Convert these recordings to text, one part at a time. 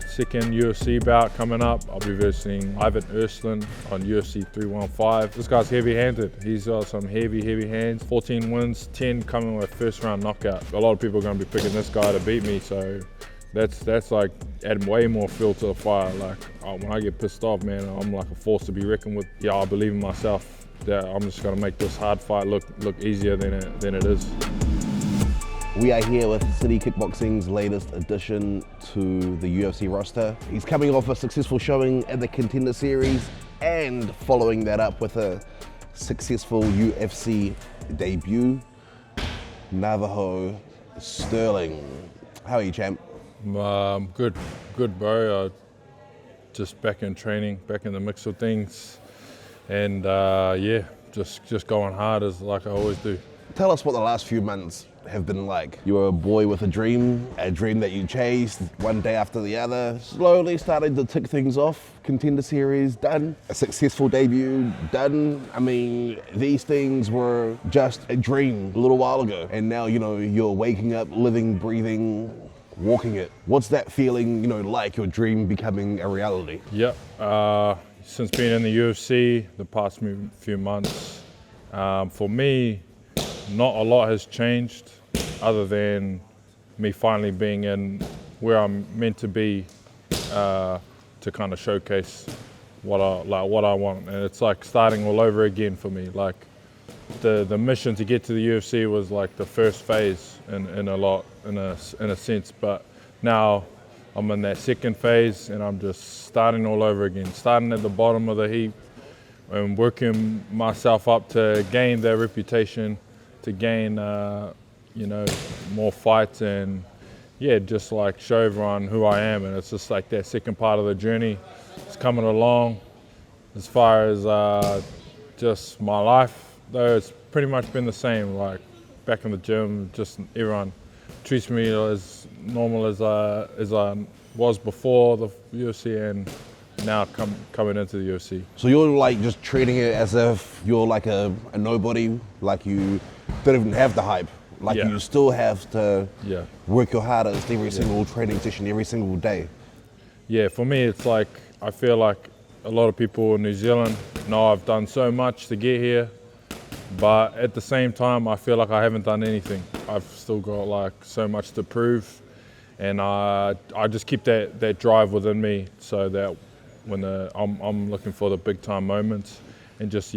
second UFC bout coming up. I'll be versing Ivan Erslan on UFC 315. This guy's heavy-handed. He's got some heavy hands. 14 wins, 10 coming with first round knockout. A lot of people are going to be picking this guy to beat me, so that's like adding way more fuel to the fire. Like when I get pissed off, man, I'm like a force to be reckoned with. Yeah, I believe in myself that I'm just going to make this hard fight look easier than it is. We are here with City Kickboxing's latest addition to the UFC roster. He's coming off a successful showing at the Contender Series and following that up with a successful UFC debut, Navajo Stirling. How are you, champ? Good, bro. Just back in training, back in the mix of things, and yeah, just going hard as like I always do. Tell us what the last few months have been like. You were a boy with a dream that you chased one day after the other, slowly started to tick things off. Contender Series done, a successful debut done. I mean, these things were just a dream a little while ago, and now, you know, you're waking up, living, breathing, walking it. What's that feeling, you know, like, your dream becoming a reality? Yep, since being in the UFC the past few months, for me, not a lot has changed other than me finally being in where I'm meant to be to kind of showcase what I want, and it's like starting all over again for me. Like the mission to get to the UFC was like the first phase in a sense, but now I'm in that second phase and I'm just starting all over again, starting at the bottom of the heap and working myself up to gain that reputation, to gain you know, more fights, and yeah, just like show everyone who I am. And it's just like that second part of the journey. It's coming along. As far as just my life, though, it's pretty much been the same. Like back in the gym, just everyone treats me as normal as I was before the UFC, and now coming into the UFC. So you're like just treating it as if you're like a nobody, like you don't even have the hype. Like you still have to work your hardest every single training session, every single day. Yeah, for me it's like, I feel like a lot of people in New Zealand know I've done so much to get here, but at the same time I feel like I haven't done anything. I've still got like so much to prove, and I just keep that drive within me, so that when I'm looking for the big time moments, and just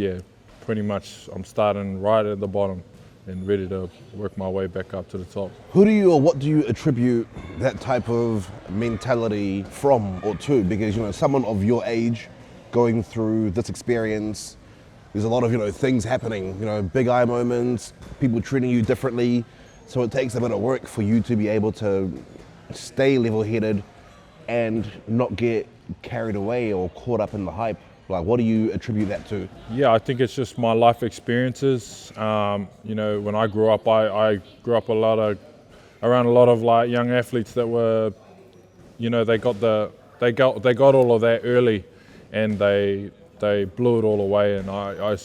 pretty much I'm starting right at the bottom and ready to work my way back up to the top. Who do you, or what do you attribute that type of mentality from or to? Because, you know, someone of your age going through this experience, there's a lot of, you know, things happening, you know, big eye moments, people treating you differently. So it takes a bit of work for you to be able to stay level-headed and not get carried away or caught up in the hype. Like, what do you attribute that to? Yeah, I think it's just my life experiences. You know, when I grew up, I grew up around a lot of like young athletes that were, you know, they got all of that early, and they blew it all away. And I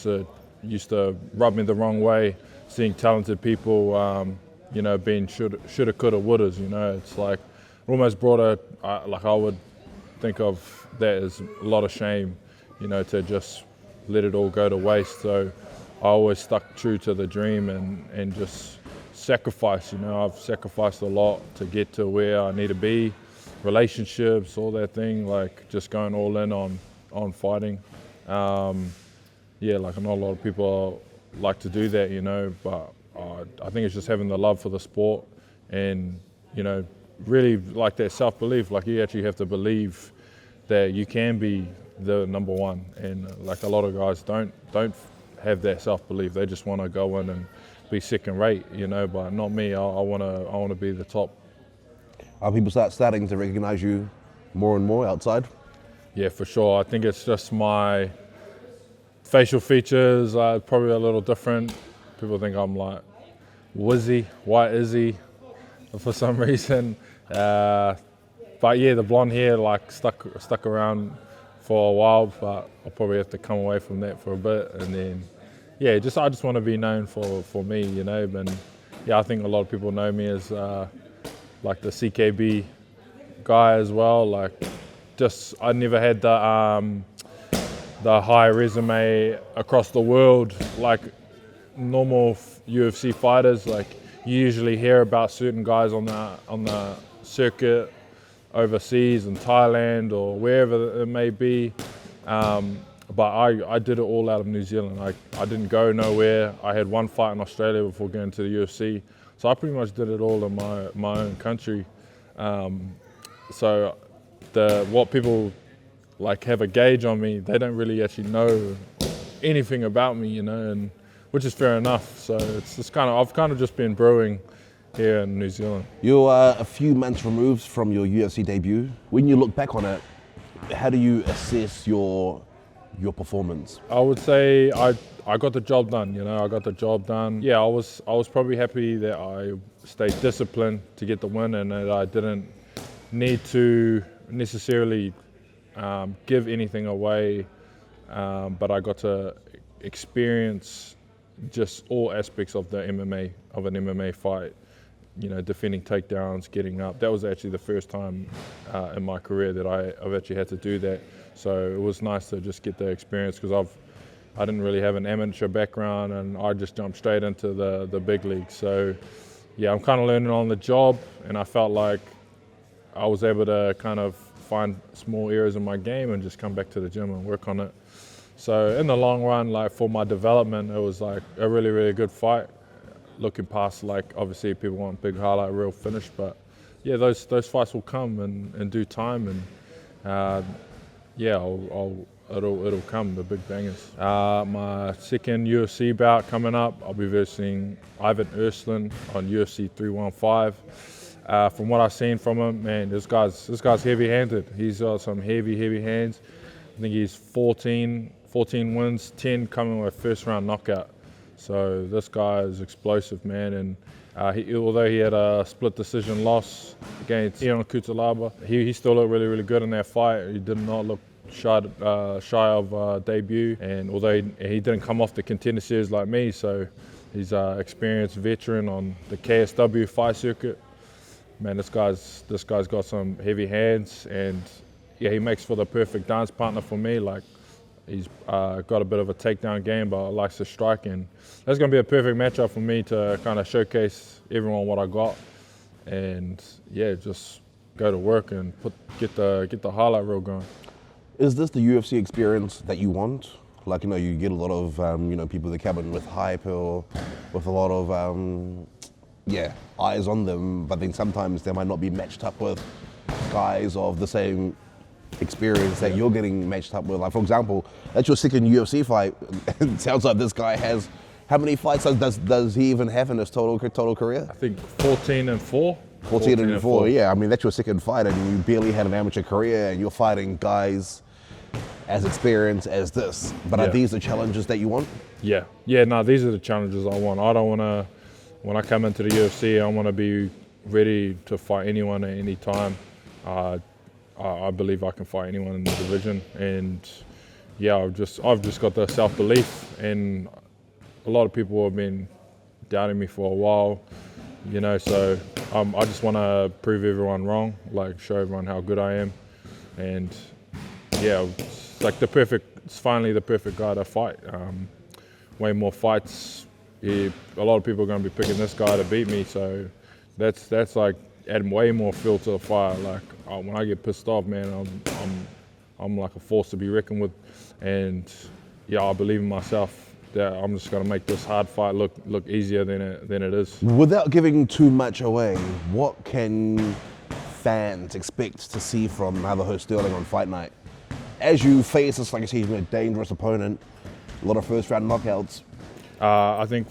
used to rub me the wrong way, seeing talented people, you know, being shoulda, coulda, wouldas. You know, it's like almost brought I would think of that as a lot of shame, you know, to just let it all go to waste. So I always stuck true to the dream and just sacrifice. You know, I've sacrificed a lot to get to where I need to be, relationships, all that thing, like just going all in on fighting. Yeah, like not a lot of people like to do that, you know, but I think it's just having the love for the sport, and, you know, really like that self-belief. Like you actually have to believe that you can be the number one, and like a lot of guys don't have that self-belief. They just want to go in and be second rate, you know, but not me. I want to be the top. Are people starting to recognize you more and more outside? Yeah, for sure. I think it's just my facial features are probably a little different. People think I'm like Wizzy, White Izzy for some reason. But yeah, the blonde hair like stuck around for a while, but I'll probably have to come away from that for a bit, and then yeah, I just want to be known for me, you know. And yeah, I think a lot of people know me as like the CKB guy as well. Like, just I never had the high resume across the world like normal UFC fighters. Like, you usually hear about certain guys on the circuit overseas in Thailand or wherever it may be. But I did it all out of New Zealand. I didn't go nowhere. I had one fight in Australia before going to the UFC. So I pretty much did it all in my own country. So what people like have a gauge on me, they don't really actually know anything about me, and which is fair enough. So it's just I've kind of just been brewing here in New Zealand. You're a few months removed from your UFC debut. When you look back on it, how do you assess your performance? I would say I got the job done. I got the job done. Yeah, I was probably happy that I stayed disciplined to get the win, and that I didn't need to necessarily give anything away, but I got to experience just all aspects of an MMA fight. Defending takedowns, getting up. That was actually the first time in my career that I've actually had to do that. So it was nice to just get the experience, because I didn't really have an amateur background, and I just jumped straight into the big leagues. So yeah, I'm kind of learning on the job, and I felt like I was able to kind of find small areas in my game and just come back to the gym and work on it. So in the long run, like for my development, it was like a really, really good fight. Looking past, like, obviously people want big highlight reel finish, but yeah, those fights will come in due time, and yeah, it'll come, the big bangers. My second UFC bout coming up, I'll be versing Ivan Erslan on UFC 315. From what I've seen from him, man, this guy's heavy-handed. He's got some heavy hands. I think he's 14 wins, 10 coming with first-round knockout. So this guy is explosive, man, and although he had a split decision loss against Ion Kutalaba, he still looked really, really good in that fight. He did not look shy of debut, and although he didn't come off the contender series like me, so he's an experienced veteran on the KSW fight circuit. Man, this guy's got some heavy hands, and yeah, he makes for the perfect dance partner for me. Like, he's got a bit of a takedown game, but likes to strike, and that's going to be a perfect matchup for me to kind of showcase everyone what I got, and yeah, just go to work and get the highlight reel going. Is this the UFC experience that you want? Like, you get a lot of people that come in with hype or with a lot of eyes on them, but then sometimes they might not be matched up with guys of the same experience that you're getting matched up with. Like, for example, that's your second UFC fight. It sounds like this guy has, how many fights does he even have in his total career? I think 14 and 4. 14 and 4, yeah. I mean, that's your second fight, and you barely had an amateur career, and you're fighting guys as experienced as this. But are these the challenges that you want? Yeah, no, these are the challenges I want. I don't want to, when I come into the UFC, I want to be ready to fight anyone at any time. I believe I can fight anyone in the division, and yeah, I've just got the self-belief, and a lot of people have been doubting me for a while, so I just want to prove everyone wrong, like show everyone how good I am, and yeah, it's like it's finally the perfect guy to fight. Way more fights. A lot of people are going to be picking this guy to beat me, so that's like adding way more fuel to the fire. Like, when I get pissed off, man, I'm like a force to be reckoned with, and yeah, I believe in myself that I'm just going to make this hard fight look easier than it is. Without giving too much away, what can fans expect to see from Navajo Stirling on fight night? As you face this, like I said, a dangerous opponent, a lot of first-round knockouts. I think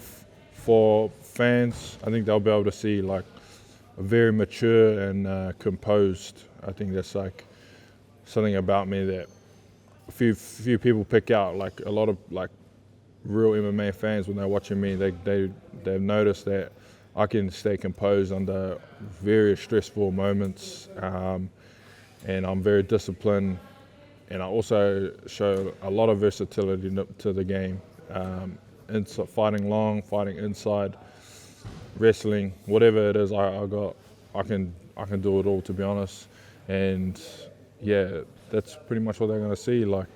for fans, I think they'll be able to see like a very mature and composed. I think that's like something about me that a few people pick out. Like, a lot of like real MMA fans, when they're watching me, they've noticed that I can stay composed under very stressful moments, and I'm very disciplined, and I also show a lot of versatility to the game. Fighting long, fighting inside, wrestling, whatever it is, I can do it all, to be honest. and yeah, that's pretty much what they're going to see. Like,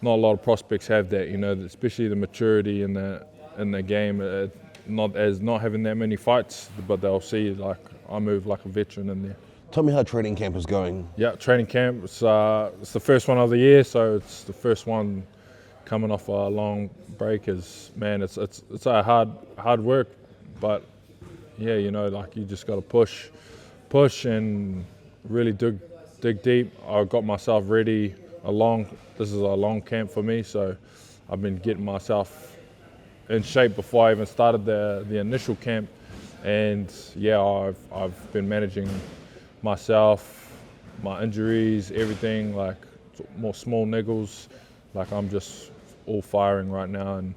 not a lot of prospects have that, you know, especially the maturity in the game. Not having that many fights, but they'll see like I move like a veteran in there. Tell me how training camp is going. Yeah, training camp. It's the first one of the year, so it's the first one coming off a long break. It's a hard work, but yeah, you know, like you just got to push and really dig deep. I got myself ready. This is a long camp for me, so I've been getting myself in shape before I even started the initial camp, and yeah, I've been managing myself, my injuries, everything, like more small niggles. Like I'm just all firing right now, and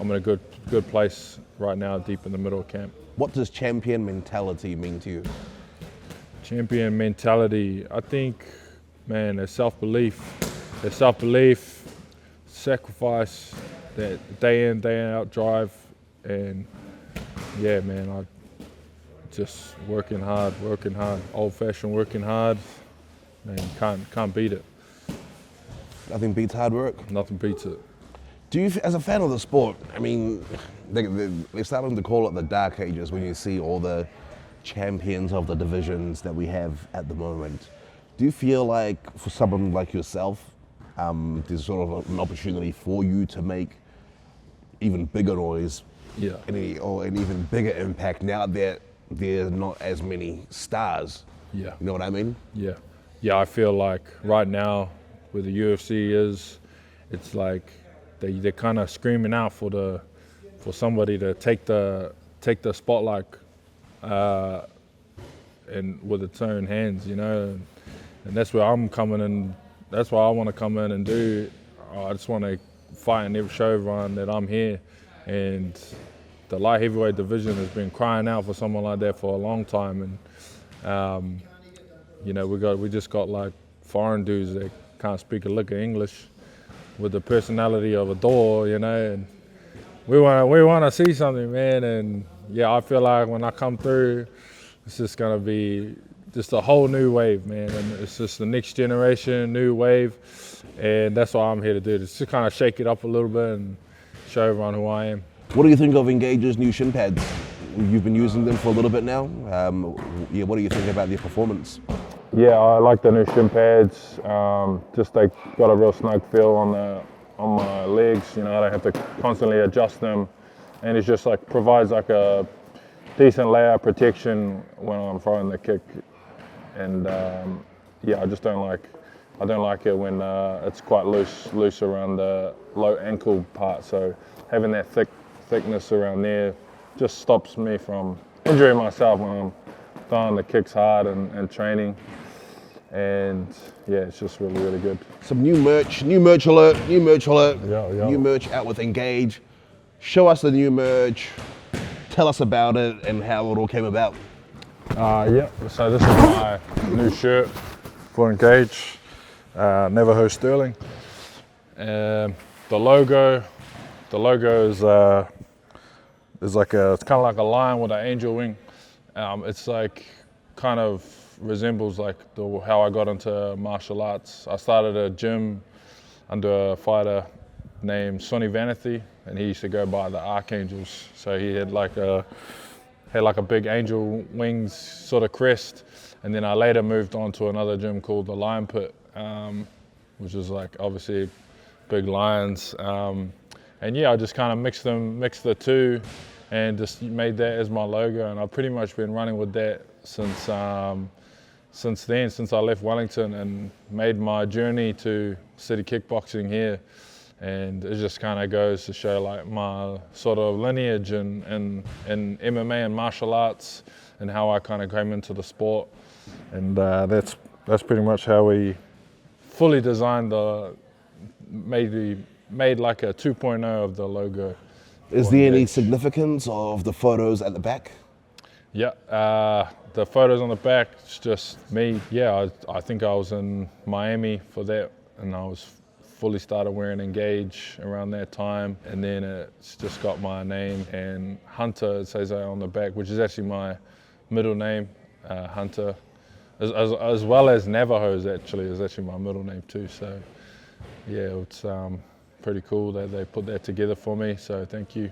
I'm in a good place right now, deep in the middle of camp. What does champion mentality mean to you? Champion mentality, I think, man, there's self-belief, sacrifice, that day in, day out drive, and yeah, man, I just working hard, old-fashioned working hard, man, can't beat it. Nothing beats hard work. Nothing beats it. Do you, as a fan of the sport, I mean, they're starting to call it the dark ages when you see all the champions of the divisions that we have at the moment. Do you feel like for someone like yourself, there's sort of an opportunity for you to make even bigger noise, Yeah. or an even bigger impact now that there's not as many stars? Yeah. You know what I mean? Yeah, I feel like right now where the UFC is, it's like they're kind of screaming out for somebody to take the spotlight and with its own hands, you know, and that's where I'm coming in. That's what I want to come in and do. I just want to fight and show everyone that I'm here, and the light heavyweight division has been crying out for someone like that for a long time, and you know, we just got like foreign dudes that can't speak a lick of English with the personality of a door, you know, and we want to see something, man. And yeah, I feel like when I come through, it's just gonna be just a whole new wave, man. And it's just the next generation, new wave, and that's what I'm here to do. Just to kind of shake it up a little bit and show everyone who I am. What do you think of Engage's new shin pads? You've been using them for a little bit now. Yeah, what do you think about their performance? Yeah, I like the new shin pads. Just they got a real snug feel on my legs. You know, I don't have to constantly adjust them, and it just like provides like a decent layer of protection when I'm throwing the kick. And yeah, I don't like it when it's quite loose around the low ankle part. So having that thickness around there just stops me from injuring myself when I'm throwing the kicks hard and training. And yeah, it's just really good. Some new merch alert. Yeah. New merch out with Engage. Show us the new merch. Tell us about it and how it all came about. Yeah, so this is my new shirt for Engage, Navajo Stirling. The logo is like it's kind of like a lion with an angel wing. It's like kind of resembles like how I got into martial arts. I started a gym under a fighter named Sonny Vanathy, and he used to go by the Archangels. So he had like a big angel wings sort of crest, and then I later moved on to another gym called the Lion Pit, which is like obviously big lions. And yeah, I just kind of mixed the two, and just made that as my logo. And I've pretty much been running with that since I left Wellington and made my journey to city kickboxing here. And it just kind of goes to show like my sort of lineage in MMA and martial arts, and how I kind of came into the sport. And that's pretty much how we fully designed made like a 2.0 of the logo. Is there any significance of the photos at the back? Yeah, the photos on the back, it's just me. Yeah, I think I was in Miami for that, and I was fully started wearing Engage around that time, and then it's just got my name and Hunter, it says on the back, which is actually my middle name, Hunter. as well as Navajo is actually my middle name too. So yeah, it's pretty cool that they put that together for me. So thank you.